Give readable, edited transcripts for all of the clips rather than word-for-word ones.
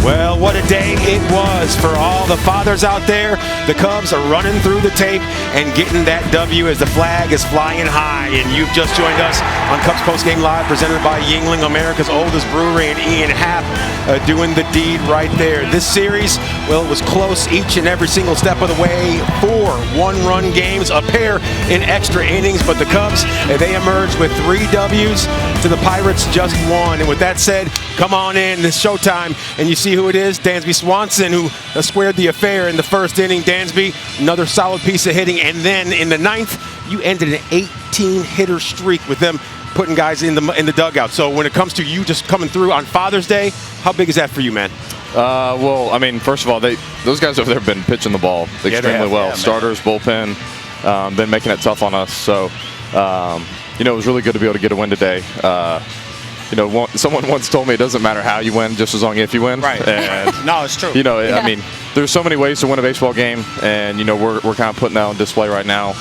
Well, what a day it was for all the fathers out there. The Cubs are running through the tape and getting that W as the flag is flying high. And you've just joined us on Cubs Postgame Live, presented by Yuengling, America's oldest brewery, and Ian Happ doing the deed right there. This series, well, it was close each and every single step of the way. 4 one-run games, a pair in extra innings, but the Cubs, they emerged with 3 W's to the Pirates just 1. And with that said, come on in, it's showtime, and you see who it is, Dansby Swanson, who squared the affair in the first inning. Dansby, another solid piece of hitting, and then in the 9th, you ended an 18-hitter streak with them putting guys in the dugout. So when it comes to you just coming through on Father's Day, how big is that for you, man? Well, I mean, first of all, those guys over there have been pitching the ball extremely well. Yeah, starters, bullpen, been making it tough on us. So, you know, it was really good to be able to get a win today. You know, someone once told me it doesn't matter how you win, just as long as if you win. Right. And, no, it's true. You know, yeah. I mean, there's so many ways to win a baseball game, and, you know, we're kind of putting that on display right now.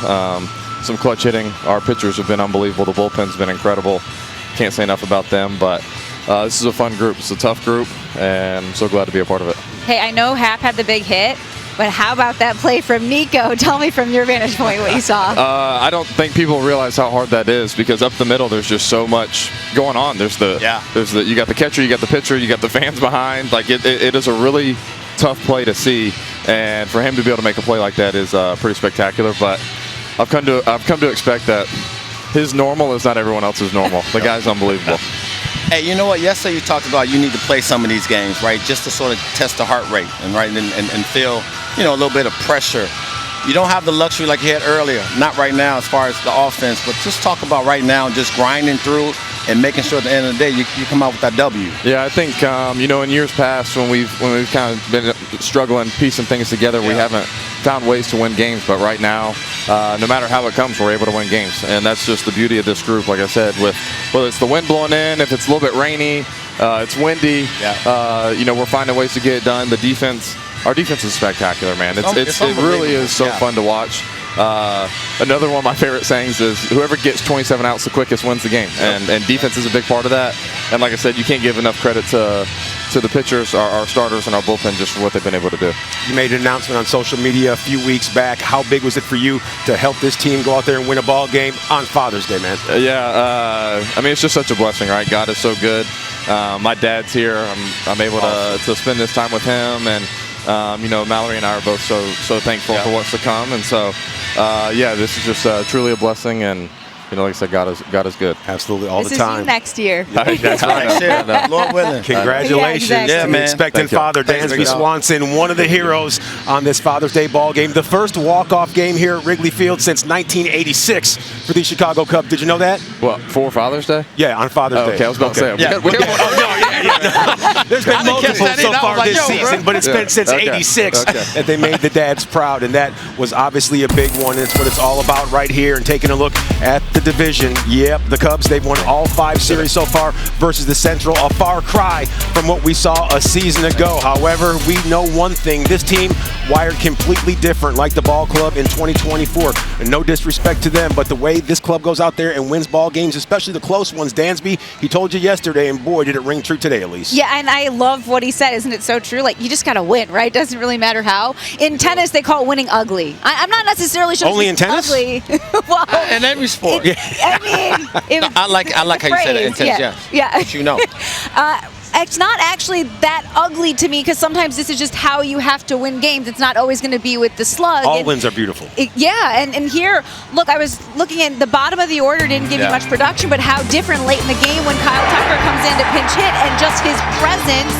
Some clutch hitting. Our pitchers have been unbelievable. The bullpen's been incredible. Can't say enough about them, but this is a fun group. It's a tough group, and I'm so glad to be a part of it. Hey, I know Happ had the big hit, but how about that play from Nico? Tell me from your vantage point what you saw. I don't think people realize how hard that is, because up the middle there's just so much going on. There's you got the catcher, you got the pitcher, you got the fans behind. Like it is a really tough play to see, and for him to be able to make a play like that is pretty spectacular. But I've come to expect that his normal is not everyone else's normal. The guy's unbelievable. Hey, you know what? Yesterday you talked about you need to play some of these games, right? Just to sort of test the heart rate and feel, you know, a little bit of pressure. You don't have the luxury like you had earlier. Not right now as far as the offense, but just talk about right now, just grinding through and making sure at the end of the day you come out with that W. Yeah, I think you know, in years past when we've kind of been struggling piecing things together, we haven't found ways to win games. But right now, no matter how it comes, we're able to win games, and that's just the beauty of this group. Like I said, with whether it's the wind blowing in, if it's a little bit rainy, it's windy, you know, we're finding ways to get it done. The defense. Our defense is spectacular, man. It really is so fun to watch. Another one of my favorite sayings is whoever gets 27 outs the quickest wins the game, and defense is a big part of that. And like I said, you can't give enough credit to the pitchers, our starters, and our bullpen just for what they've been able to do. You made an announcement on social media a few weeks back. How big was it for you to help this team go out there and win a ball game on Father's Day, man? I mean, it's just such a blessing, right? God is so good. My dad's here. I'm able to spend this time with him, and you know, Mallory and I are both so thankful for what's to come, and so yeah, this is just truly a blessing, and you know, like I said, God is good. Absolutely, all this the time. This is you next year. That's right. Lord willing. Congratulations. Yeah, exactly. Man. Expectant father, Dansby Swanson, one of the heroes on this Father's Day ball game. The first walk-off game here at Wrigley Field since 1986 for the Chicago Cubs. Did you know that? What, for Father's Day? Yeah, on Father's Day. Okay, I was about to say. There's been multiple so far this season, but it's been since '86 that they made the dads proud, and that was obviously a big one. It's what it's all about right here, and taking a look at the division. Yep, the Cubs, they've won all 5 series so far versus the Central, a far cry from what we saw a season ago. However, we know one thing, this team wired completely different, like the ball club in 2024. And no disrespect to them, but the way this club goes out there and wins ball games, especially the close ones, Dansby, he told you yesterday, and boy, did it ring true today, Elise. Yeah, and I love what he said. Isn't it so true? Like, you just got to win, right? Doesn't really matter how. In tennis, they call it winning ugly. I'm not necessarily sure only in tennis? Ugly. Well, in every sport. I mean, I like how you said it in tennis. Yeah. But you know. It's not actually that ugly to me, because sometimes this is just how you have to win games. It's not always going to be with the slug. All wins are beautiful. And here, look, I was looking at the bottom of the order, didn't give you much production, but how different late in the game when Kyle Tucker comes in to pinch hit, and just his presence,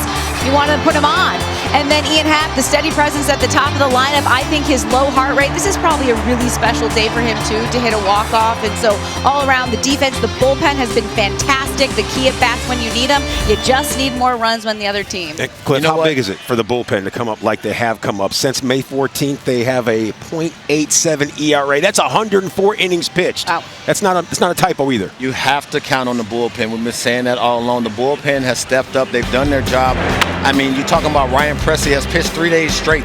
you want to put him on. And then Ian Happ, the steady presence at the top of the lineup. I think his low heart rate, this is probably a really special day for him too, to hit a walk-off. And so all around the defense, the bullpen has been fantastic. The key at bats when you need them. You just need more runs when the other team. Cliff, how big is it for the bullpen to come up like they have come up? Since May 14th, they have a .87 ERA. That's 104 innings pitched. Wow. It's not a typo either. You have to count on the bullpen. We've been saying that all along. The bullpen has stepped up. They've done their job. I mean, you're talking about Ryan Presley has pitched 3 days straight.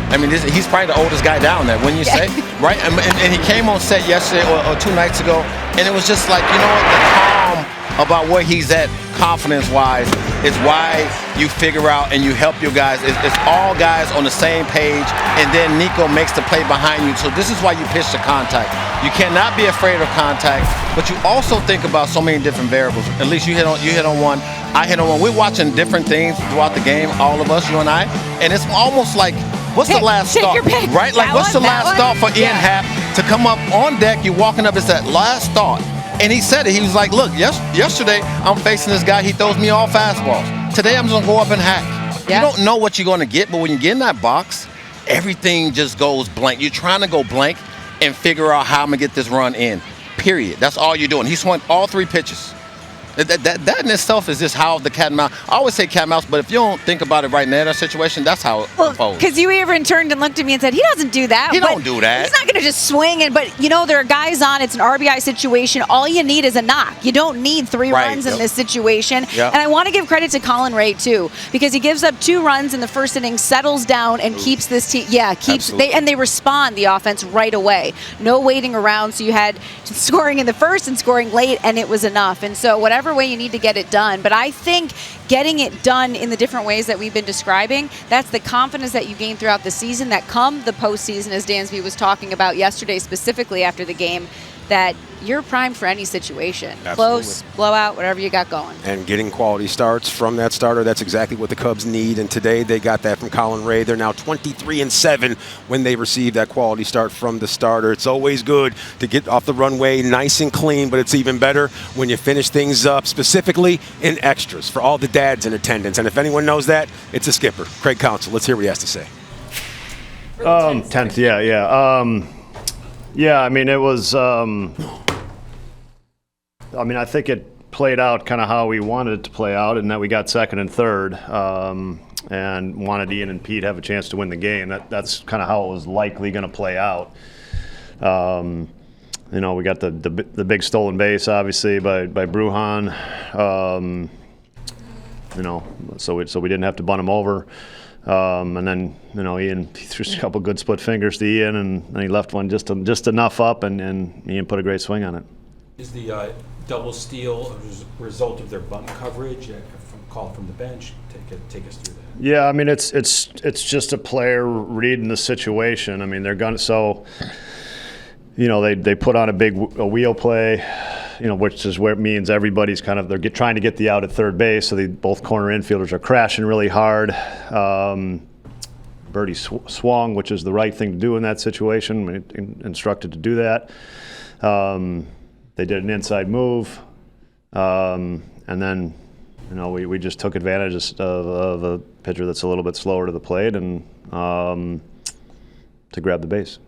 I mean, he's probably the oldest guy down there, wouldn't you say? Right? And he came on set yesterday or 2 nights ago, and it was just like, you know what, the calm about where he's at confidence-wise is why you figure out and you help your guys. It's all guys on the same page, and then Nico makes the play behind you. So this is why you pitch the contact. You cannot be afraid of contact, but you also think about so many different variables. At least you hit on one, I hit on one. We're watching different things throughout the game, all of us, you and I, and it's almost like, what's the last thought, right? Like, what's the last thought for Ian Happ to come up on deck? You're walking up, it's that last thought. And he said it. He was like, look, yesterday I'm facing this guy. He throws me all fastballs. Today I'm just going to go up and hack. Yeah. You don't know what you're going to get, but when you get in that box, everything just goes blank. You're trying to go blank and figure out how I'm going to get this run in, period. That's all you're doing. He swung all 3 pitches. That in itself is just how the cat and mouse. I always say cat and mouse, but if you don't think about it right now in that situation, that's how it unfolds. Because you even turned and looked at me and said, he doesn't do that. He don't do that. He's not going to just swing. But, there are guys on. It's an RBI situation. All you need is a knock. You don't need 3 runs in this situation. Yep. And I want to give credit to Colin Wright, too, because he gives up 2 runs in the first inning, settles down, and keeps this team. Yeah, they respond, the offense, right away. No waiting around. So you had scoring in the first and scoring late, and it was enough. And so whatever way you need to get it done. But I think getting it done in the different ways that we've been describing, that's the confidence that you gain throughout the season, that come the postseason, as Dansby was talking about yesterday specifically after the game, that you're primed for any situation. Absolutely. Close, blowout, whatever you got going. And getting quality starts from that starter, that's exactly what the Cubs need. And today they got that from Colin Ray. They're now 23-7 when they receive that quality start from the starter. It's always good to get off the runway nice and clean, but it's even better when you finish things up, specifically in extras for all the dads in attendance. And if anyone knows that, it's a skipper, Craig Counsell. Let's hear what he has to say. 10th, yeah. Yeah, I mean, it was, I think it played out kind of how we wanted it to play out, and that we got second and third, and wanted Ian and Pete have a chance to win the game. That's kind of how it was likely going to play out. We got the big stolen base, obviously, by Bruhan, so we didn't have to bunt him over. And then, Ian threw a couple good split fingers to Ian, and he left one just enough up, and Ian put a great swing on it. Is the double steal a result of their bunt coverage call from the bench? Take us through that. Yeah, I mean, it's just a player reading the situation. I mean, they're going to, so, they put on a wheel play, which is where it means everybody's they're trying to get the out at third base, so both corner infielders are crashing really hard. Birdie swung, which is the right thing to do in that situation. We instructed to do that. They did an inside move, and then, we just took advantage of a pitcher that's a little bit slower to the plate and to grab the base.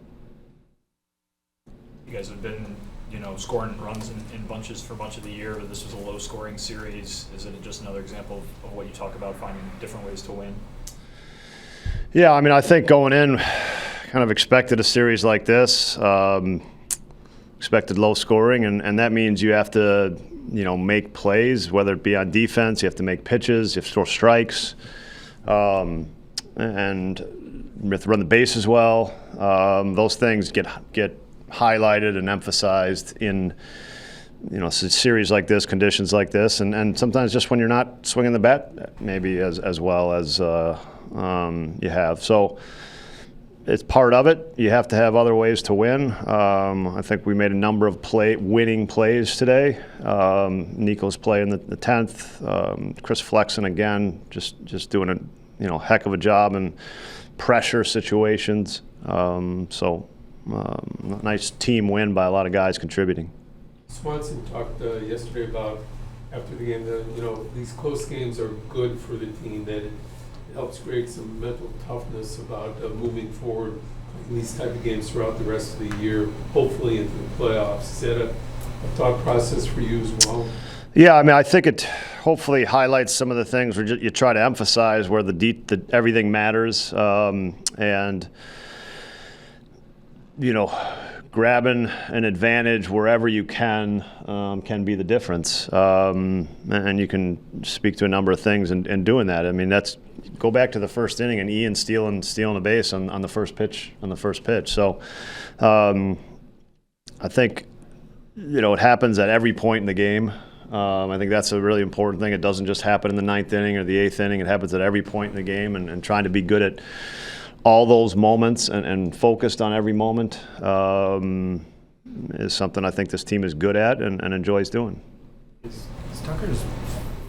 You guys have been scoring runs in bunches for much of the year. This was a low-scoring series. Is it just another example of what you talk about, finding different ways to win? Yeah, I mean, I think going in, kind of expected a series like this, expected low scoring, and that means you have to, make plays, whether it be on defense, you have to make pitches, you have to throw strikes, and you have to run the bases well. Those things get highlighted and emphasized in a series like this, conditions like this, and sometimes just when you're not swinging the bat maybe as well as you have. So it's part of it. You have to have other ways to win. I think we made a number of winning plays today. Nico's playing the 10th. Chris Flexen again, just doing a heck of a job in pressure situations. Nice team win by a lot of guys contributing. Swanson talked yesterday about, after the game, that these close games are good for the team, that it helps create some mental toughness about moving forward in these type of games throughout the rest of the year, hopefully into the playoffs. Is that a thought process for you as well? Yeah, I mean, I think it hopefully highlights some of the things where you try to emphasize where everything matters, and grabbing an advantage wherever you can be the difference. And you can speak to a number of things in doing that. I mean, go back to the first inning and Ian stealing a base on the first pitch. So I think, it happens at every point in the game. I think that's a really important thing. It doesn't just happen in the 9th inning or the 8th inning. It happens at every point in the game, and trying to be good at all those moments and focused on every moment is something I think this team is good at and enjoys doing. Is Tucker's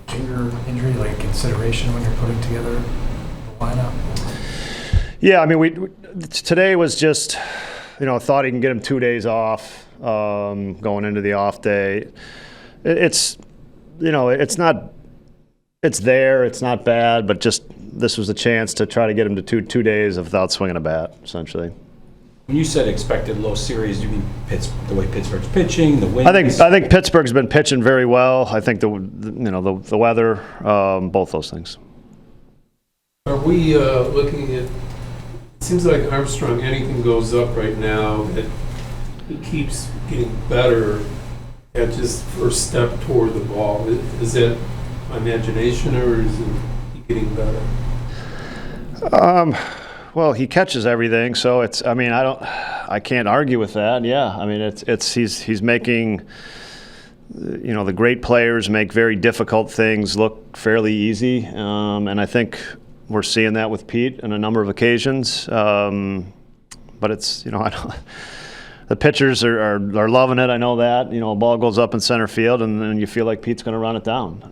finger injury like a consideration when you're putting together the lineup? Yeah, I mean, today was just, thought he can get him 2 days off going into the off day. It's not, it's there, it's not bad, but just this was a chance to try to get him to two days without swinging a bat, essentially. When you said expected low series, do you mean the way Pittsburgh's pitching, the wind? I think Pittsburgh's been pitching very well. I think the weather, both those things. Are we looking at? It seems like Armstrong, anything goes up right now, that he keeps getting better at just first step toward the ball. Is that my imagination, or is he getting better? Well, he catches everything, so it's. I mean, I can't argue with that. Yeah, I mean, he's making. The great players make very difficult things look fairly easy, and I think we're seeing that with Pete on a number of occasions. But it's the pitchers are loving it. I know that. A ball goes up in center field, and then you feel like Pete's going to run it down.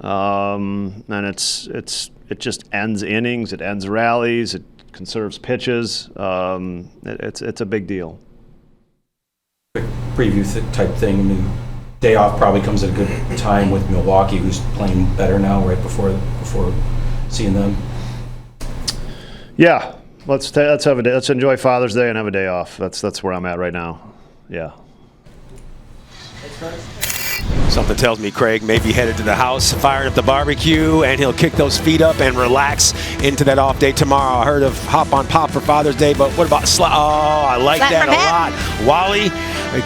And it just ends innings. It ends rallies. It conserves pitches. It's a big deal. Quick preview type thing. I mean, day off probably comes at a good time with Milwaukee, who's playing better now, right before seeing them. Yeah, let's enjoy Father's Day and have a day off. That's where I'm at right now. Yeah. Something tells me Craig may be headed to the house, firing up the barbecue, and he'll kick those feet up and relax into that off day tomorrow. I heard of Hop on Pop for Father's Day, but what about I like that a lot. Wally,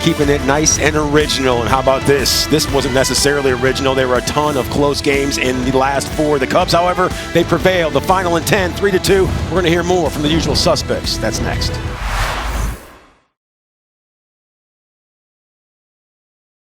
keeping it nice and original. And how about this? This wasn't necessarily original. There were a ton of close games in the last 4. The Cubs, however, they prevailed. The final in 10, 3-2. We're going to hear more from the usual suspects. That's next.